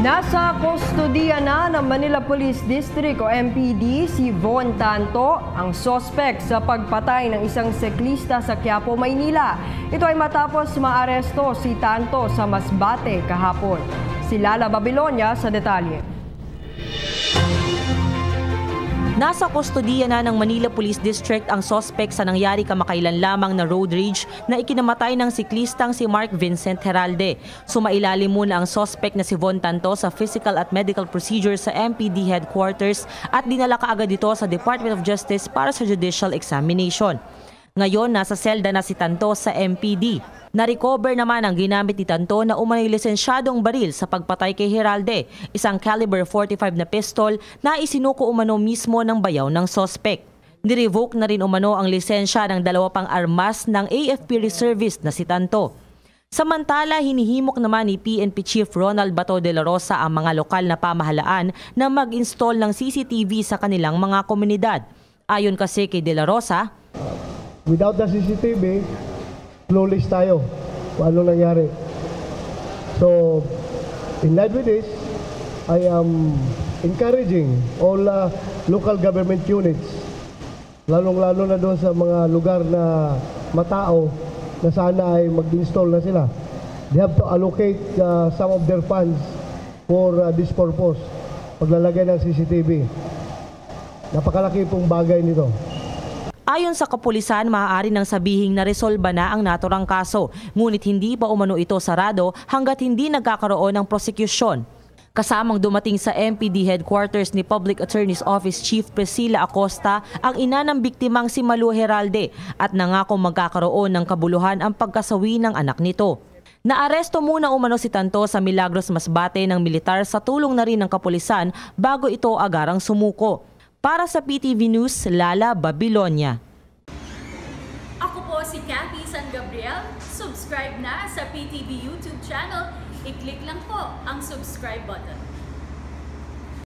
Nasa kustodiya na ng Manila Police District o MPD si Von Tanto, ang sospek sa pagpatay ng isang siklista sa Quiapo, Maynila. Ito ay matapos maaresto si Tanto sa Masbate kahapon. Si Lala Babilonia sa detalye. Nasa kustodiya na ng Manila Police District ang sospek sa nangyari kamakailan lamang na road rage na ikinamatay ng siklistang si Mark Vincent Heralde. Sumailalim muna ang sospek na si Von Tanto sa physical at medical procedure sa MPD headquarters at dinala kaagad ito sa Department of Justice para sa judicial examination. Ngayon, nasa selda na si Tanto sa MPD. Na-recover naman ang ginamit ni Tanto na umano'y lisensyadong baril sa pagpatay kay Heralde, isang caliber 45 na pistol na isinuko umano mismo ng bayaw ng sospek. Nirevoke na rin umano ang lisensya ng dalawa pang armas ng AFP reservist na si Tanto. Samantala, hinihimok naman ni PNP Chief Ronald Bato de la Rosa ang mga lokal na pamahalaan na mag-install ng CCTV sa kanilang mga komunidad. Ayon kasi kay de la Rosa, without the CCTV, clueless tayo kung ano nangyari. So, in line with this, I am encouraging all local government units, lalong-lalo na doon sa mga lugar na matao, na sana ay mag-install na sila. They have to allocate some of their funds for this purpose, paglalagay ng CCTV. Napakalaki pong bagay nito. Ayon sa kapulisan, maaari nang sabihing naresolba na ang naturang kaso, ngunit hindi pa umano ito sarado hanggat hindi nagkakaroon ng prosekusyon. Kasamang dumating sa MPD headquarters ni Public Attorney's Office Chief Priscilla Acosta ang ina ng biktimang si Malu Heralde at nangakong magkakaroon ng kabuluhan ang pagkasawi ng anak nito. Naaresto muna umano si Tanto sa Milagros, Masbate ng militar sa tulong na rin ng kapulisan bago ito agarang sumuko. Para sa PTV News, Lala Babilonia. Ako po si Cathy San Gabriel. Subscribe na sa PTV YouTube channel. I-click lang po ang subscribe button.